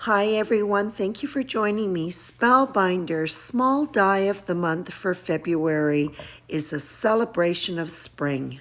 Hi everyone, thank you for joining me. Spellbinder's Small Die of the Month for February is a celebration of spring.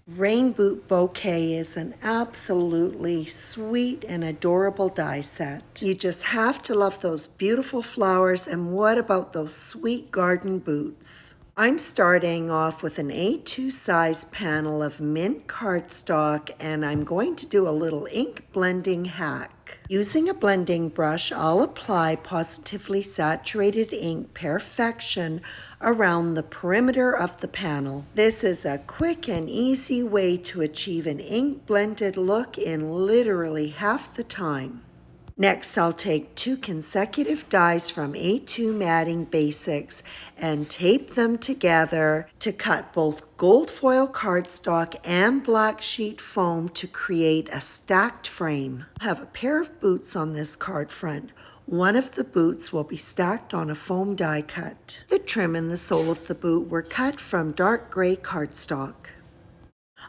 Boot Bouquet is an absolutely sweet and adorable die set. You just have to love those beautiful flowers, and what about those sweet garden boots? I'm starting off with an A2 size panel of mint cardstock, and I'm going to do a little ink blending hack. Using a blending brush, I'll apply positively saturated ink Perfection around the perimeter of the panel. This is a quick and easy way to achieve an ink blended look in literally half the time. Next, I'll take 2 consecutive dies from A2 Matting Basics and tape them together to cut both gold foil cardstock and black sheet foam to create a stacked frame. I have a pair of boots on this card front. One of the boots will be stacked on a foam die cut. The trim and the sole of the boot were cut from dark gray cardstock.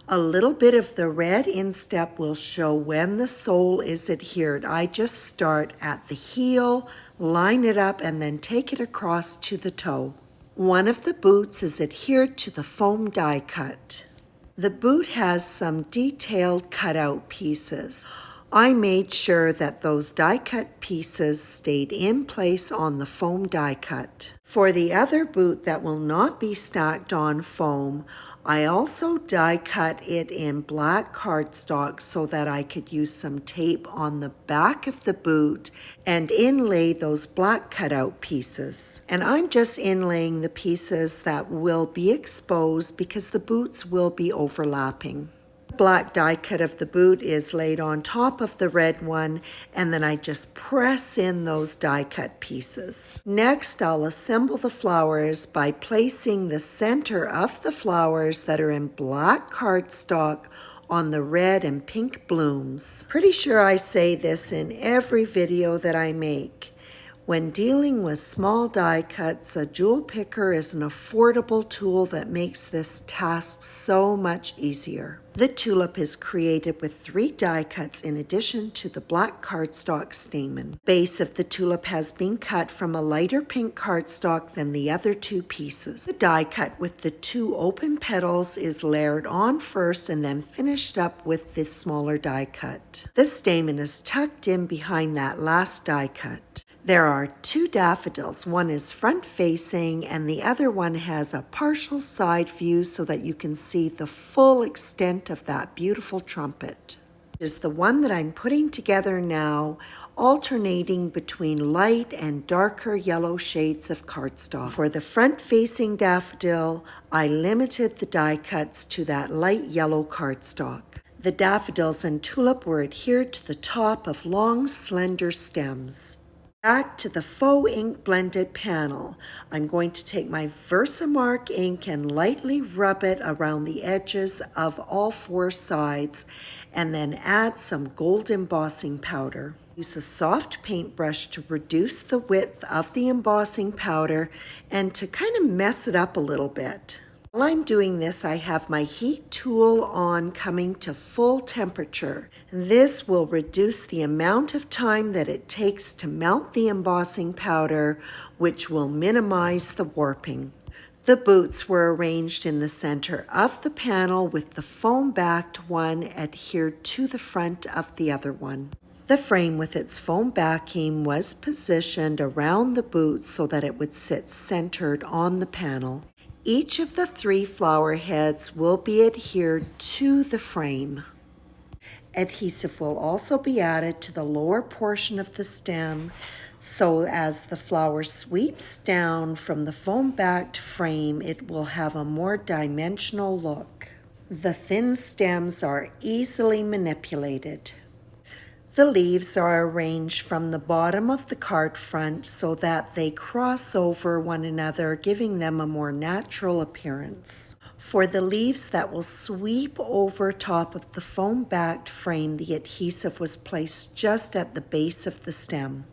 A little bit of the red instep will show when the sole is adhered. I just start at the heel, line it up, and then take it across to the toe. One of the boots is adhered to the foam die cut. The boot has some detailed cutout pieces. I made sure that those die cut pieces stayed in place on the foam die cut. For the other boot that will not be stacked on foam, I also die cut it in black cardstock so that I could use some tape on the back of the boot and inlay those black cutout pieces. And I'm just inlaying the pieces that will be exposed because the boots will be overlapping. Black die cut of the boot is laid on top of the red one, and then I just press in those die cut pieces. Next, I'll assemble the flowers by placing the center of the flowers that are in black cardstock on the red and pink blooms. Pretty sure I say this in every video that I make. When dealing with small die cuts, a jewel picker is an affordable tool that makes this task so much easier. The tulip is created with 3 die cuts in addition to the black cardstock stamen. Base of the tulip has been cut from a lighter pink cardstock than the other 2 pieces. The die cut with the 2 open petals is layered on first and then finished up with the smaller die cut. The stamen is tucked in behind that last die cut. There are 2 daffodils. One is front facing and the other one has a partial side view so that you can see the full extent of that beautiful trumpet. Is the one that I'm putting together now, alternating between light and darker yellow shades of cardstock. For the front facing daffodil, I limited the die cuts to that light yellow cardstock. The daffodils and tulip were adhered to the top of long slender stems. Back to the faux ink blended panel. I'm going to take my Versamark ink and lightly rub it around the edges of all 4 sides and then add some gold embossing powder. Use a soft paintbrush to reduce the width of the embossing powder and to kind of mess it up a little bit. While I'm doing this, I have my heat tool on coming to full temperature. This will reduce the amount of time that it takes to melt the embossing powder, which will minimize the warping. The boots were arranged in the center of the panel with the foam-backed one adhered to the front of the other one. The frame with its foam backing was positioned around the boots so that it would sit centered on the panel. Each of the 3 flower heads will be adhered to the frame. Adhesive will also be added to the lower portion of the stem so as the flower sweeps down from the foam-backed frame, it will have a more dimensional look. The thin stems are easily manipulated. The leaves are arranged from the bottom of the card front so that they cross over one another, giving them a more natural appearance. For the leaves that will sweep over top of the foam-backed frame, the adhesive was placed just at the base of the stem.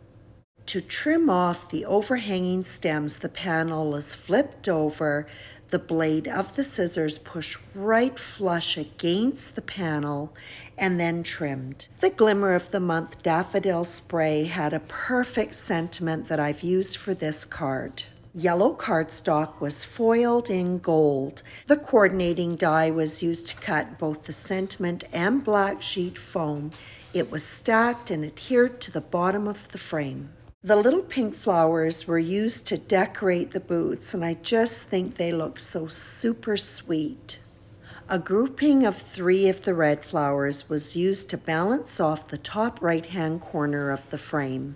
To trim off the overhanging stems, the panel is flipped over. The blade of the scissors pushed right flush against the panel and then trimmed. The Glimmer of the Month daffodil spray had a perfect sentiment that I've used for this card. Yellow cardstock was foiled in gold. The coordinating die was used to cut both the sentiment and black sheet foam. It was stacked and adhered to the bottom of the frame. The little pink flowers were used to decorate the boots, and I just think they look so super sweet. A grouping of 3 of the red flowers was used to balance off the top right-hand corner of the frame,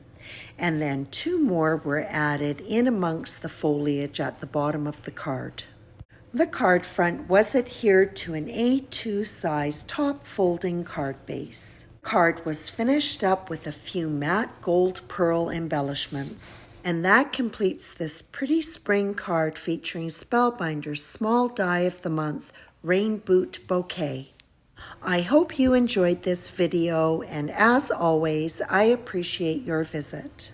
and then 2 more were added in amongst the foliage at the bottom of the card. The card front was adhered to an A2 size top folding card base. Card was finished up with a few matte gold pearl embellishments. And that completes this pretty spring card featuring Spellbinder's Small Die of the Month Rain Boot Bouquet. I hope you enjoyed this video, and as always, I appreciate your visit.